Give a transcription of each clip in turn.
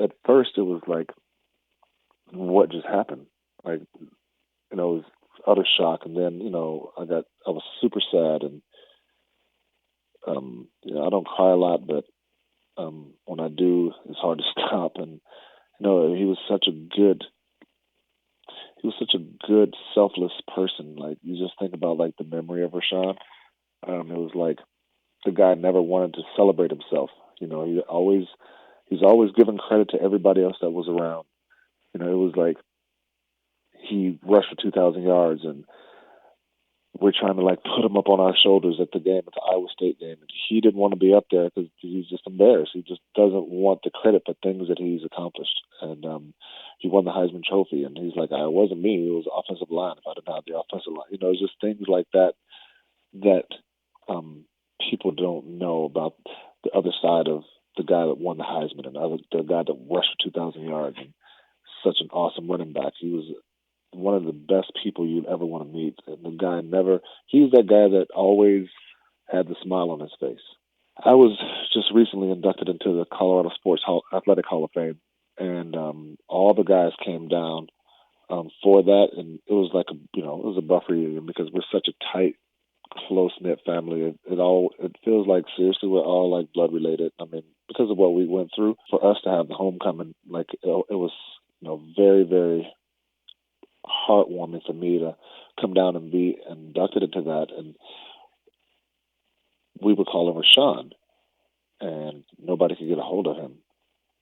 at first it was like, what just happened? Like, it was utter shock. And then, I was super sad. And, I don't cry a lot, but when I do, it's hard to stop. And, he was such a good, selfless person. Like, you just think about like the memory of Rashaan. It was like the guy never wanted to celebrate himself. He's always given credit to everybody else that was around. It was like he rushed for 2,000 yards, and we're trying to like put him up on our shoulders at the game, at the Iowa State game. And he didn't want to be up there because he's just embarrassed. He just doesn't want the credit for things that he's accomplished. And he won the Heisman Trophy, and he's like, it wasn't me. It was the offensive line. If I didn't have the offensive line, it's just things like that that people don't know about the other side of the guy that won the Heisman and the guy that rushed for 2,000 yards and such an awesome running back. He was one of the best people you'd ever want to meet. And the guy he's that guy that always had the smile on his face. I was just recently inducted into the Colorado Sports Athletic Hall of Fame, and all the guys came down for that, and it was like it was a buff reunion because we're such a tight, close knit family. It feels like seriously we're all like blood related. I mean, because of what we went through, for us to have the homecoming, like it was very, very heartwarming for me to come down and be inducted into that. And we would call him Rashaan, and nobody could get a hold of him.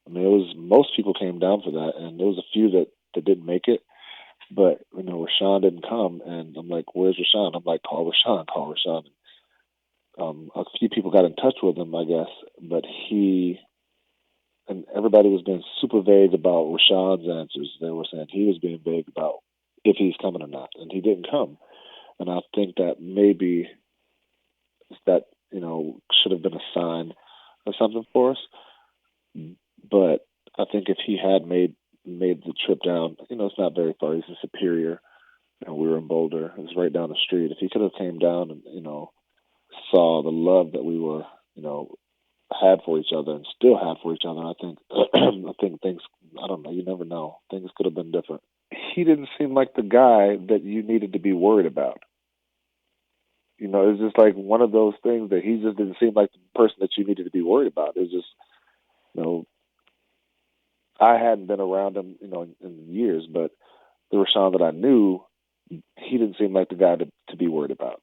I mean, most people came down for that, and there was a few that didn't make it. But Rashaan didn't come, and I'm like, "Where's Rashaan?" I'm like, "Call Rashaan, call Rashaan." A few people got in touch with him, I guess, but everybody was being super vague about Rashaan's answers. They were saying he was being vague about if he's coming or not, and he didn't come. And I think that maybe that should have been a sign of something for us. But I think if he had made the trip down, it's not very far. He's in Superior, and we were in Boulder. It was right down the street. If he could have came down and saw the love that we were had for each other and still had for each other, I think I think things. I don't know. You never know. Things could have been different. He didn't seem like the guy that you needed to be worried about. It's just like one of those things that he just didn't seem like the person that you needed to be worried about. It's just, I hadn't been around him, in years, but the Rashaan that I knew, he didn't seem like the guy to be worried about.